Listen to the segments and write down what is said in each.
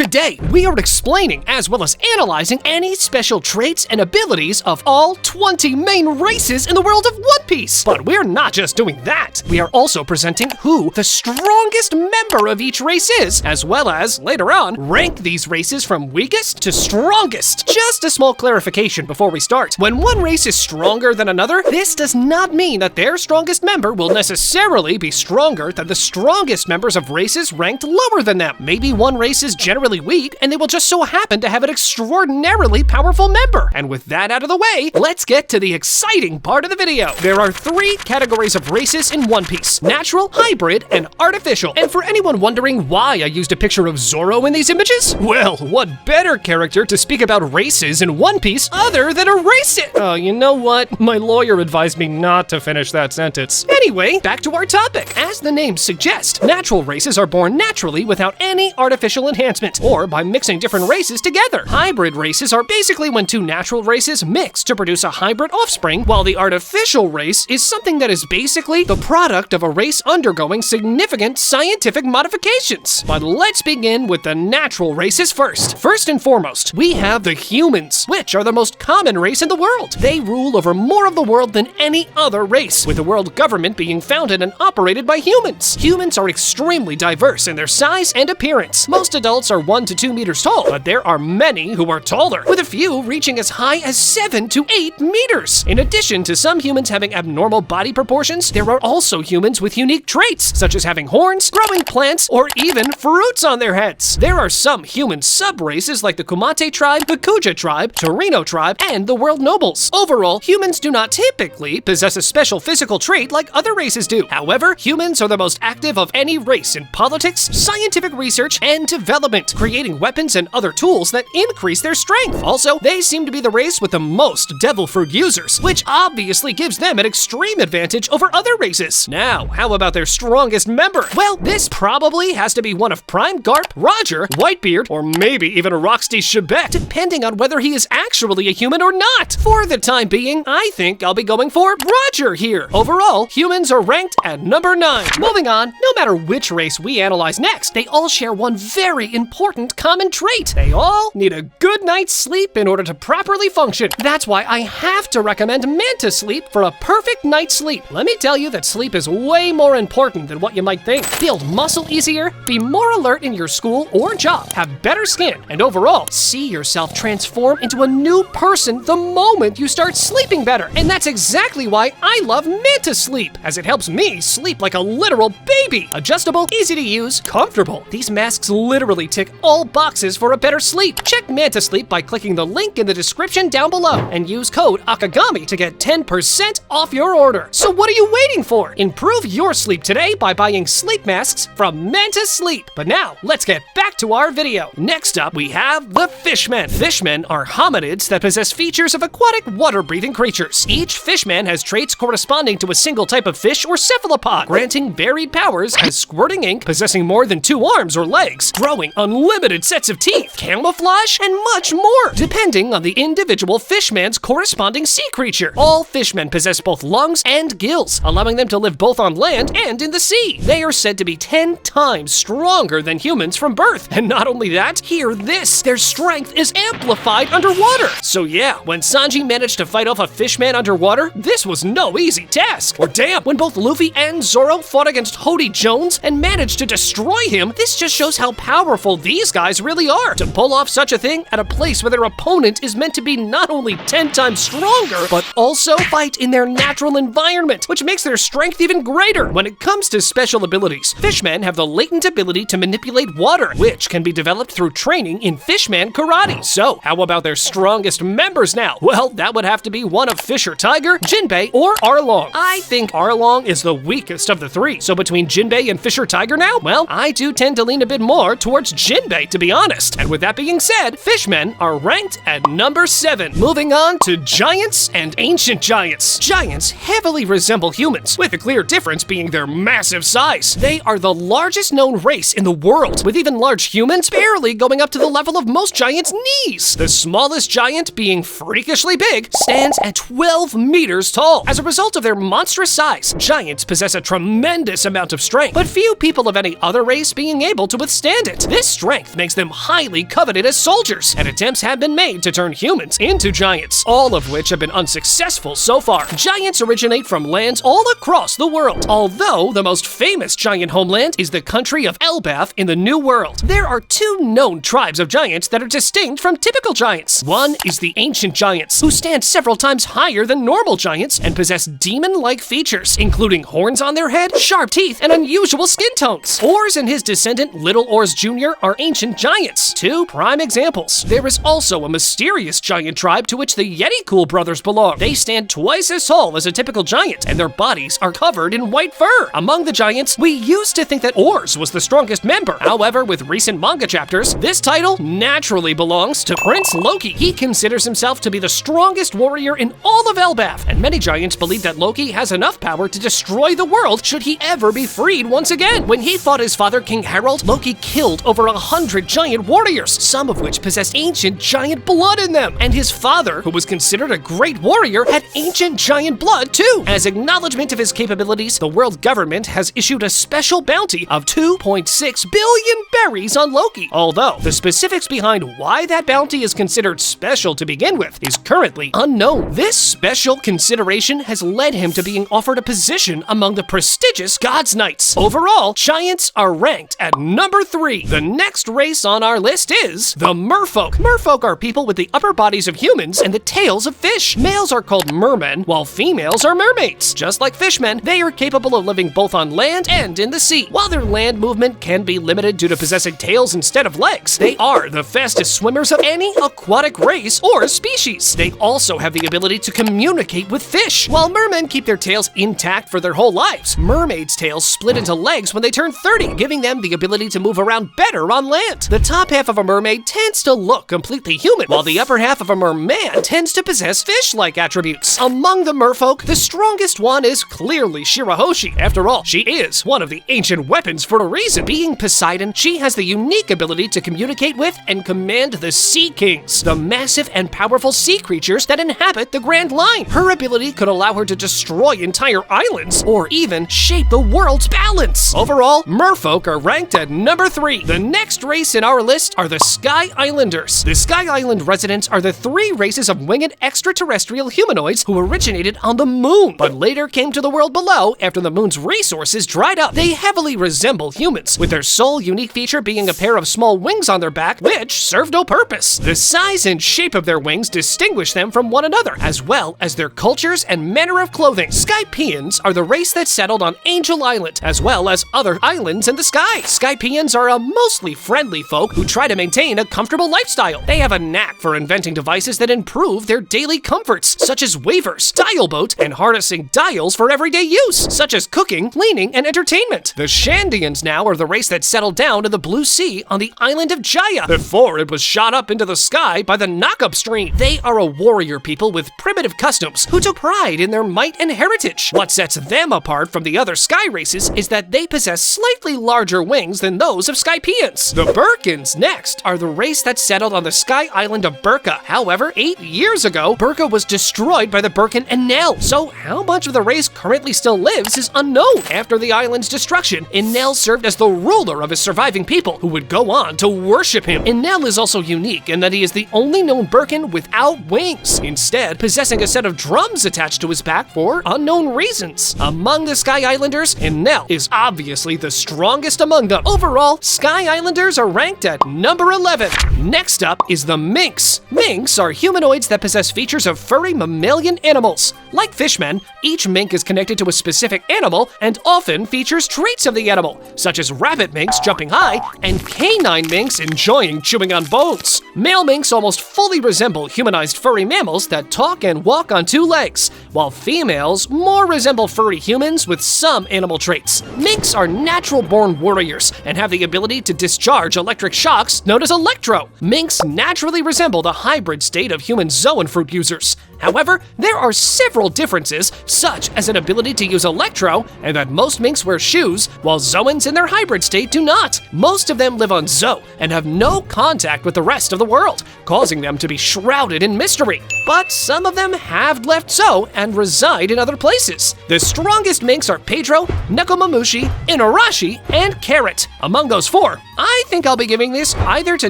Today, we are explaining as well as analyzing any special traits and abilities of all 20 main races in the world of One Piece. But we're not just doing that. We are also presenting who the strongest member of each race is, as well as, later on, rank these races from weakest to strongest. Just a small clarification before we start. When one race is stronger than another, this does not mean that their strongest member will necessarily be stronger than the strongest members of races ranked lower than them. Maybe one race is generally weak, and they will just so happen to have an extraordinarily powerful member. And with that out of the way, let's get to the exciting part of the video. There are 3 categories of races in One Piece: natural, hybrid, and artificial. And for anyone wondering why I used a picture of Zoro in these images, well, what better character to speak about races in One Piece other than a racist? Oh, you know what? My lawyer advised me not to finish that sentence. Anyway, back to our topic. As the names suggest, natural races are born naturally without any artificial enhancement, or by mixing different races together. Hybrid races are basically when 2 natural races mix to produce a hybrid offspring, while the artificial race is something that is basically the product of a race undergoing significant scientific modifications. But let's begin with the natural races first. First and foremost, we have the humans, which are the most common race in the world. They rule over more of the world than any other race, with the world government being founded and operated by humans. Humans are extremely diverse in their size and appearance. Most adults are 1 to 2 meters tall, but there are many who are taller, with a few reaching as high as 7 to 8 meters. In addition to some humans having abnormal body proportions, there are also humans with unique traits, such as having horns, growing plants, or even fruits on their heads. There are some human sub-races like the Kumate tribe, the Kuja tribe, Torino tribe, and the world nobles. Overall, humans do not typically possess a special physical trait like other races do. However, humans are the most active of any race in politics, scientific research, and development, creating weapons and other tools that increase their strength. Also, they seem to be the race with the most devil fruit users, which obviously gives them an extreme advantage over other races. Now, how about their strongest member? Well, this probably has to be one of Prime Garp, Roger, Whitebeard, or maybe even Roxy Chebet, depending on whether he is actually a human or not. For the time being, I think I'll be going for Roger here. Overall, humans are ranked at number 9. Moving on, no matter which race we analyze next, they all share one very important common trait. They all need a good night's sleep in order to properly function. That's why I have to recommend Manta Sleep for a perfect night's sleep. Let me tell you that sleep is way more important than what you might think. Build muscle easier, be more alert in your school or job, have better skin, and overall, see yourself transform into a new person the moment you start sleeping better. And that's exactly why I love Manta Sleep, as it helps me sleep like a literal baby. Adjustable, easy to use, comfortable. These masks literally tick all boxes for a better sleep. Check Manta Sleep by clicking the link in the description down below and use code Akagami to get 10% off your order. So what are you waiting for? Improve your sleep today by buying sleep masks from Manta Sleep. But now, let's get back to our video. Next up, we have the Fishmen. Fishmen are hominids that possess features of aquatic water-breathing creatures. Each Fishman has traits corresponding to a single type of fish or cephalopod, granting varied powers as squirting ink, possessing more than 2 arms or legs, growing unlimited sets of teeth, camouflage, and much more, depending on the individual Fishman's corresponding sea creature. All Fishmen possess both lungs and gills, allowing them to live both on land and in the sea. They are said to be 10 times stronger than humans from birth. And not only that, hear this, their strength is amplified underwater. So yeah, when Sanji managed to fight off a Fishman underwater, this was no easy task. Or damn, when both Luffy and Zoro fought against Hody Jones and managed to destroy him, this just shows how powerful these guys really are. To pull off such a thing at a place where their opponent is meant to be not only 10 times stronger, but also fight in their natural environment, which makes their strength even greater. When it comes to special abilities, Fishmen have the latent ability to manipulate water, which can be developed through training in Fishman karate. So, how about their strongest members now? Well, that would have to be one of Fisher Tiger, Jinbei, or Arlong. I think Arlong is the weakest of the 3. So between Jinbei and Fisher Tiger now, well, I do tend to lean a bit more towards Jinbei, to be honest. And with that being said, Fishmen are ranked at number 7. Moving on to Giants and Ancient Giants. Giants heavily resemble humans, with a clear difference being their massive size. They are the largest known race in the world, with even large humans barely going up to the level of most giants' knees. The smallest giant, being freakishly big, stands at 12 meters tall. As a result of their monstrous size, giants possess a tremendous amount of strength, but few people of any other race being able to withstand it. This strength strength makes them highly coveted as soldiers, and attempts have been made to turn humans into giants, all of which have been unsuccessful so far. Giants originate from lands all across the world, although the most famous giant homeland is the country of Elbaf in the New World. There are two known tribes of giants that are distinct from typical giants. One is the ancient giants, who stand several times higher than normal giants and possess demon-like features, including horns on their head, sharp teeth, and unusual skin tones. Ors and his descendant Little Ors Jr. are ancient giants, two prime examples. There is also a mysterious giant tribe to which the Yeti-Cool brothers belong. They stand twice as tall as a typical giant, and their bodies are covered in white fur. Among the giants, we used to think that Ors was the strongest member. However, with recent manga chapters, this title naturally belongs to Prince Loki. He considers himself to be the strongest warrior in all of Elbaf, and many giants believe that Loki has enough power to destroy the world should he ever be freed once again. When he fought his father, King Harald, Loki killed over 100 giant warriors, some of which possessed ancient giant blood in them. And his father, who was considered a great warrior, had ancient giant blood too. As acknowledgement of his capabilities, the world government has issued a special bounty of 2.6 billion berries on Loki. Although the specifics behind why that bounty is considered special to begin with is currently unknown. This special consideration has led him to being offered a position among the prestigious Gods Knights. Overall, giants are ranked at number 3. The next race on our list is the Merfolk. Merfolk are people with the upper bodies of humans and the tails of fish. Males are called mermen, while females are mermaids. Just like fishmen, they are capable of living both on land and in the sea. While their land movement can be limited due to possessing tails instead of legs, they are the fastest swimmers of any aquatic race or species. They also have the ability to communicate with fish. While mermen keep their tails intact for their whole lives, mermaids' tails split into legs when they turn 30, giving them the ability to move around better on land. The top half of a mermaid tends to look completely human, while the upper half of a merman tends to possess fish-like attributes. Among the merfolk, the strongest one is clearly Shirahoshi. After all, she is one of the ancient weapons for a reason. Being Poseidon, she has the unique ability to communicate with and command the Sea Kings, the massive and powerful sea creatures that inhabit the Grand Line. Her ability could allow her to destroy entire islands or even shape the world's balance. Overall, merfolk are ranked at number 3. The next race in our list are the Sky Islanders. The Sky Island residents are the 3 races of winged extraterrestrial humanoids who originated on the moon, but later came to the world below after the moon's resources dried up. They heavily resemble humans, with their sole unique feature being a pair of small wings on their back, which serve no purpose. The size and shape of their wings distinguish them from one another, as well as their cultures and manner of clothing. Skypeans are the race that settled on Angel Island, as well as other islands in the sky. Skypeans are a mostly friendly folk who try to maintain a comfortable lifestyle. They have a knack for inventing devices that improve their daily comforts, such as wavers, dial boat, and harnessing dials for everyday use, such as cooking, cleaning, and entertainment. The Shandians now are the race that settled down in the Blue Sea on the island of Jaya before it was shot up into the sky by the Knock-Up Stream. They are a warrior people with primitive customs who took pride in their might and heritage. What sets them apart from the other sky races is that they possess slightly larger wings than those of Skypeans. The Burkans next are the race that settled on the sky island of Burka. However, 8 years ago, Burka was destroyed by the Burkan Enel, so how much of the race currently still lives is unknown. After the island's destruction, Enel served as the ruler of his surviving people, who would go on to worship him. Enel is also unique in that he is the only known Burkan without wings, instead possessing a set of drums attached to his back for unknown reasons. Among the Sky Islanders, Enel is obviously the strongest among them. Overall, Sky Islanders are ranked at number 11. Next up is the Minks. Minks are humanoids that possess features of furry mammalian animals. Like fishmen, each mink is connected to a specific animal and often features traits of the animal, such as rabbit minks jumping high and canine minks enjoying chewing on bones. Male minks almost fully resemble humanized furry mammals that talk and walk on 2 legs, while females more resemble furry humans with some animal traits. Minks are natural-born warriors and have the ability to discharge electric shocks known as electro. Minks naturally resemble the hybrid state of human zoan fruit users. However, there are several differences, such as an ability to use Electro, and that most Minks wear shoes, while Zoans in their hybrid state do not. Most of them live on Zo and have no contact with the rest of the world, causing them to be shrouded in mystery. But some of them have left Zo and reside in other places. The strongest Minks are Pedro, Nekomamushi, Inuarashi, and Carrot. Among those four, I think I'll be giving this either to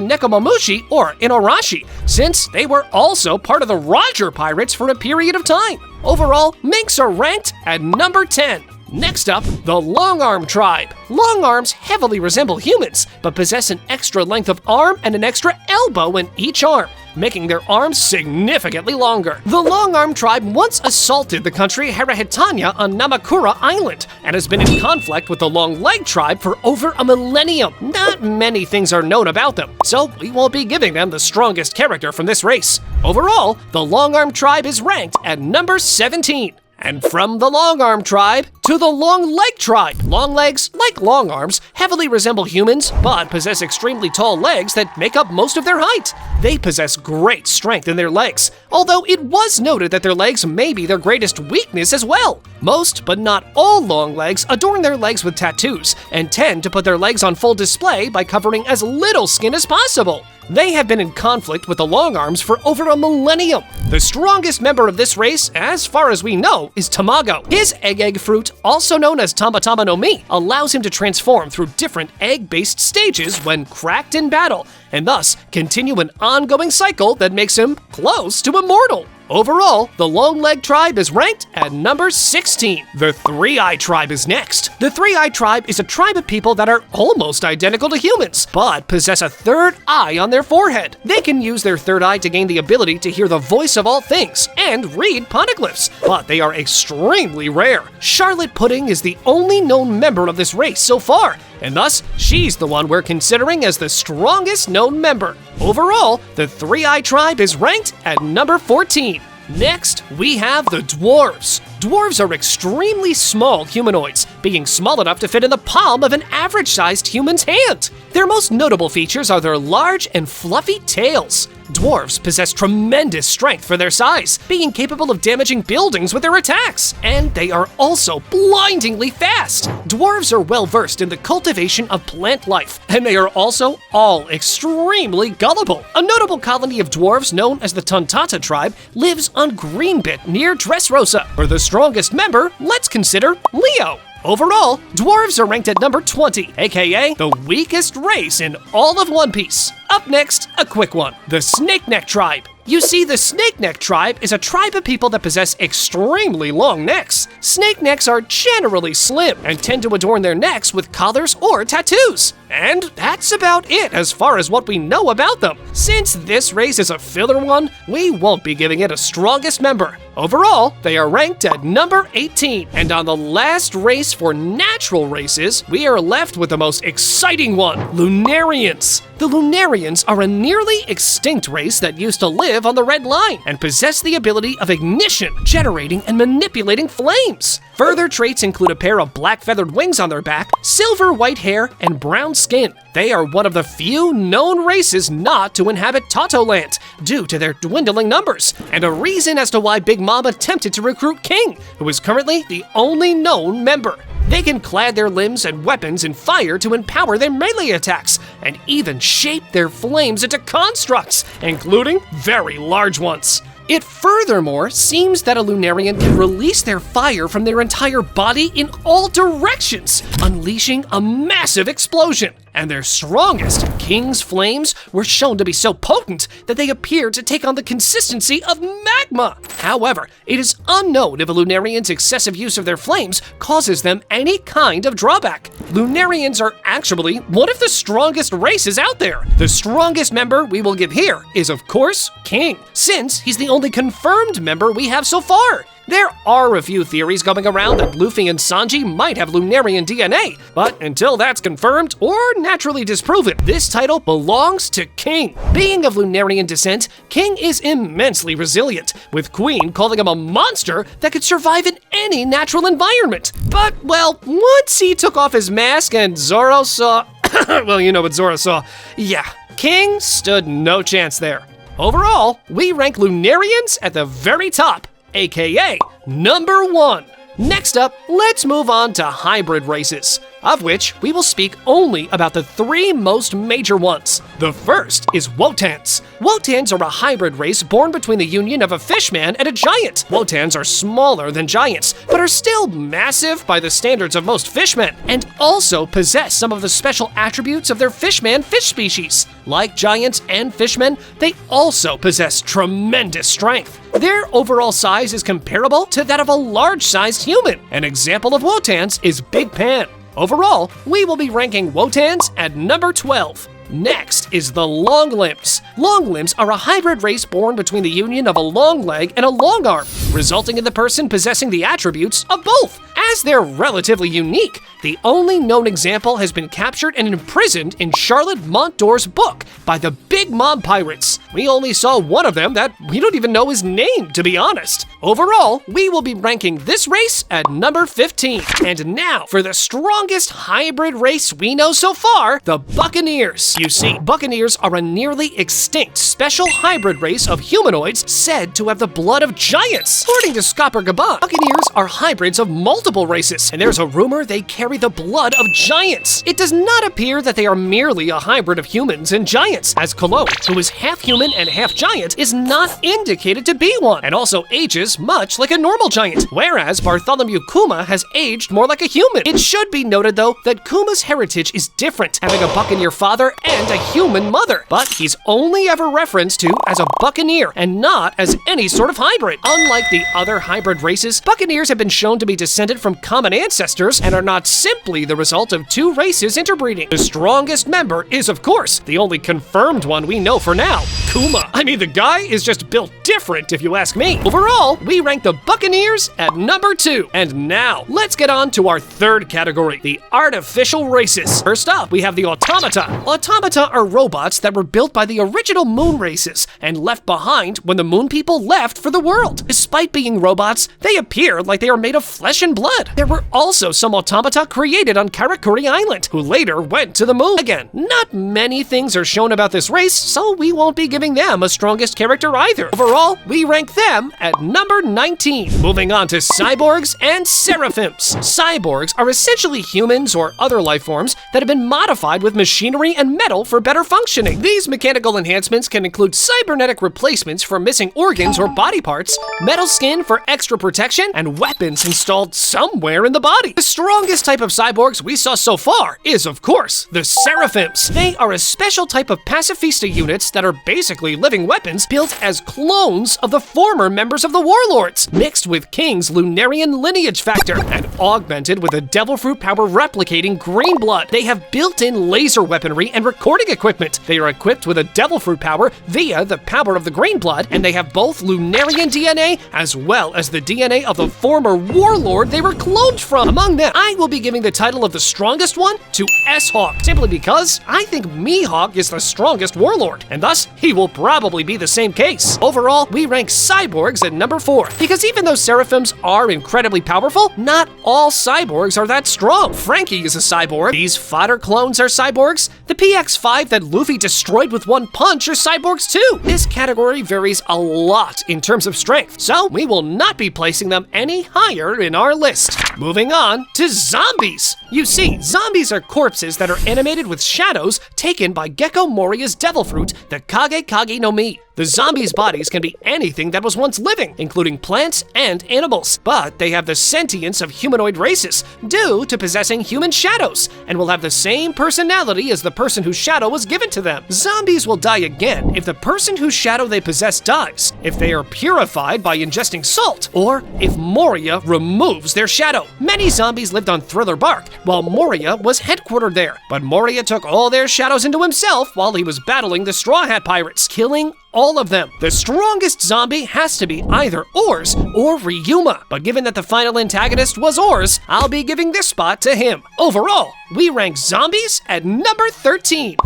Nekomamushi or Inuarashi, since they were also part of the Roger Pirates for a period of time. Overall, Minks are ranked at number 10. Next up, the Long Arm Tribe. Long arms heavily resemble humans, but possess an extra length of arm and an extra elbow in each arm, making their arms significantly longer. The Long Arm Tribe once assaulted the country Herahitania on Namakura Island and has been in conflict with the Long Leg Tribe for over a millennium. Not many things are known about them, so we won't be giving them the strongest character from this race. Overall, the Long Arm Tribe is ranked at number 17. And from the Long Arm Tribe to the Long Leg Tribe. Long legs, like long arms, heavily resemble humans, but possess extremely tall legs that make up most of their height. They possess great strength in their legs, although it was noted that their legs may be their greatest weakness as well. Most, but not all long legs adorn their legs with tattoos and tend to put their legs on full display by covering as little skin as possible. They have been in conflict with the long arms for over a millennium. The strongest member of this race, as far as we know, is Tamago. His egg fruit, also known as Tamatama no Mi, allows him to transform through different egg-based stages when cracked in battle, and thus continue an ongoing cycle that makes him close to immortal. Overall, the Long Leg Tribe is ranked at number 16. The Three-Eye Tribe is next. The Three-Eye Tribe is a tribe of people that are almost identical to humans, but possess a third eye on their forehead. They can use their third eye to gain the ability to hear the voice of all things and read poneglyphs, but they are extremely rare. Charlotte Pudding is the only known member of this race so far, and thus, she's the one we're considering as the strongest known member. Overall, the Three-Eye Tribe is ranked at number 14. Next, we have the Dwarves. Dwarves are extremely small humanoids, being small enough to fit in the palm of an average-sized human's hand. Their most notable features are their large and fluffy tails. Dwarves possess tremendous strength for their size, being capable of damaging buildings with their attacks, and they are also blindingly fast. Dwarves are well versed in the cultivation of plant life, and they are also all extremely gullible. A notable colony of dwarves known as the Tontata tribe lives on Greenbit near Dressrosa. For the strongest member, let's consider Leo. Overall, dwarves are ranked at number 20, aka the weakest race in all of One Piece. Up next, a quick one, the Snake Neck Tribe. You see, the Snake Neck Tribe is a tribe of people that possess extremely long necks. Snake necks are generally slim and tend to adorn their necks with collars or tattoos. And that's about it as far as what we know about them. Since this race is a filler one, we won't be giving it a strongest member. Overall, they are ranked at number 18. And on the last race for natural races, we are left with the most exciting one, Lunarians. The Lunarians are a nearly extinct race that used to live on the Red Line and possess the ability of ignition, generating and manipulating flames. Further traits include a pair of black feathered wings on their back, silver white hair, and brown skin. They are one of the few known races not to inhabit Tatoland due to their dwindling numbers, and a reason as to why Big Mom attempted to recruit King, who is currently the only known member. They can clad their limbs and weapons in fire to empower their melee attacks, and even shape their flames into constructs, including very large ones. It furthermore seems that a Lunarian can release their fire from their entire body in all directions, unleashing a massive explosion. And their strongest, King's flames, were shown to be so potent that they appeared to take on the consistency of magma. However, it is unknown if a Lunarian's excessive use of their flames causes them any kind of drawback. Lunarians are actually one of the strongest races out there. The strongest member we will give here is, of course, King, since he's the only confirmed member we have so far. There are a few theories going around that Luffy and Sanji might have Lunarian DNA, but until that's confirmed or naturally disproven, this title belongs to King. Being of Lunarian descent, King is immensely resilient, with Queen calling him a monster that could survive in any natural environment. But, well, once he took off his mask and Zoro saw... well, you know what Zoro saw. Yeah, King stood no chance there. Overall, we rank Lunarians at the very top, aka number 1. Next up, let's move on to hybrid races, of which we will speak only about the 3 most major ones. The first is Wotans. Wotans are a hybrid race born between the union of a fishman and a giant. Wotans are smaller than giants, but are still massive by the standards of most fishmen, and also possess some of the special attributes of their fishman fish species. Like giants and fishmen, they also possess tremendous strength. Their overall size is comparable to that of a large-sized human. An example of Wotans is Big Pan. Overall, we will be ranking Wotans at number 12. Next is the Long Limbs. Long Limbs are a hybrid race born between the union of a long leg and a long arm, resulting in the person possessing the attributes of both. As they're relatively unique, the only known example has been captured and imprisoned in Charlotte Montdour's book by the Big Mom Pirates. We only saw one of them that we don't even know his name, to be honest. Overall, we will be ranking this race at number 15. And now for the strongest hybrid race we know so far, the Buccaneers. You see, Buccaneers are a nearly extinct special hybrid race of humanoids said to have the blood of giants. According to Scopper Gaban, Buccaneers are hybrids of multiple races, and there's a rumor they carry the blood of giants. It does not appear that they are merely a hybrid of humans and giants, as Cologne, who is half human and half giant, is not indicated to be one, and also ages much like a normal giant, whereas Bartholomew Kuma has aged more like a human. It should be noted, though, that Kuma's heritage is different, having a Buccaneer father and a human mother, but he's only ever referenced to as a Buccaneer and not as any sort of hybrid. Unlike the other hybrid races, Buccaneers have been shown to be descended from common ancestors and are not simply the result of 2 races interbreeding. The strongest member is, of course, the only confirmed one we know for now, Kuma. I mean, the guy is just built different, if you ask me. Overall, we rank the Buccaneers at number 2. And now, let's get on to our third category, the artificial races. First up, we have the Automata. Automata are robots that were built by the original moon races and left behind when the moon people left for the world. Despite being robots, they appear like they are made of flesh and blood. There were also some automata created on Karakuri Island, who later went to the moon. Again, not many things are shown about this race, so we won't be giving them a strongest character either. Overall, we rank them at number 19. Moving on to Cyborgs and Seraphims. Cyborgs are essentially humans or other life forms that have been modified with machinery and metal for better functioning. These mechanical enhancements can include cybernetic replacements for missing organs or body parts, metal skin for extra protection, and weapons installed somewhere in the body. The strongest type of cyborgs we saw so far is, of course, the Seraphims. They are a special type of pacifista units that are basically living weapons built as clones of the former members of the Warlords, mixed with King's Lunarian lineage factor, and augmented with a devil fruit power replicating green blood. They have built-in laser weaponry and recording equipment. They are equipped with a devil fruit power via the power of the green blood, and they have both Lunarian DNA as well as the DNA of the former warlord they were cloned from. Among them, I will be giving the title of the strongest one to S-Hawk, simply because I think Mihawk is the strongest warlord, and thus he will probably be the same case. Overall, we rank Cyborgs at number 4, because even though Seraphims are incredibly powerful, not all cyborgs are that strong. Frankie is a cyborg, these fodder clones are cyborgs, the PX-5 that Luffy destroyed with one punch are cyborgs too. This category varies a lot in terms of strength, so we will not be placing them any higher in our list. Moving on to zombies. You see, zombies are corpses that are animated with shadows taken by Gecko Moria's devil fruit, the Kage Kage no Mi. The zombies' bodies can be anything that was once living, including plants and animals, but they have the sentience of humanoid races due to possessing human shadows, and will have the same personality as the person whose shadow was given to them. Zombies will die again if the person whose shadow they possess dies, if they are purified by ingesting salt, or if Moria removes their shadow. Many zombies lived on Thriller Bark, while Moria was headquartered there, but Moria took all their shadows into himself while he was battling the Straw Hat Pirates, killing all of them. The strongest zombie has to be either Oars or Ryuma, but given that the final antagonist was Oars, I'll be giving this spot to him. Overall, we rank zombies at number 13.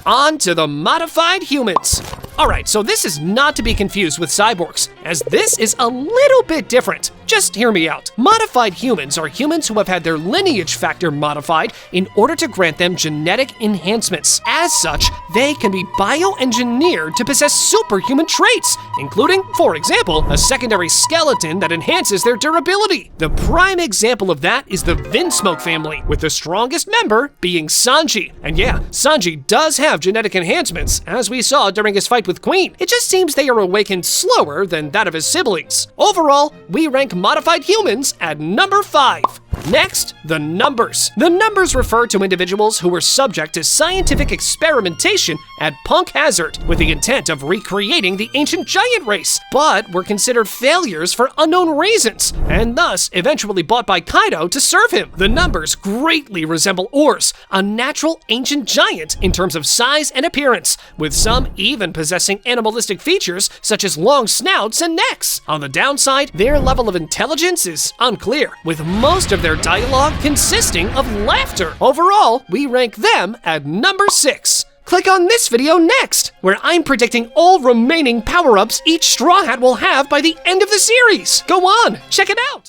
On to the modified humans. Alright, so this is not to be confused with cyborgs, as this is a little bit different. Just hear me out. Modified humans are humans who have had their lineage factor modified in order to grant them genetic enhancements. As such, they can be bioengineered to possess superhuman traits, including, for example, a secondary skeleton that enhances their durability. The prime example of that is the Vinsmoke family, with the strongest member being Sanji. And yeah, Sanji does have genetic enhancements, as we saw during his fight with Queen. It just seems they are awakened slower than that of his siblings. Overall, we rank modified humans at number 5. Next, the numbers. The numbers refer to individuals who were subject to scientific experimentation at Punk Hazard with the intent of recreating the ancient giant race, but were considered failures for unknown reasons, and thus eventually bought by Kaido to serve him. The numbers greatly resemble Ors, a natural ancient giant in terms of size and appearance, with some even possessing animalistic features such as long snouts and necks. On the downside, their level of intelligence is unclear, with most of their dialogue consisting of laughter. Overall, we rank them at number 6. Click on this video next, where I'm predicting all remaining power-ups each Straw Hat will have by the end of the series. Go on, check it out!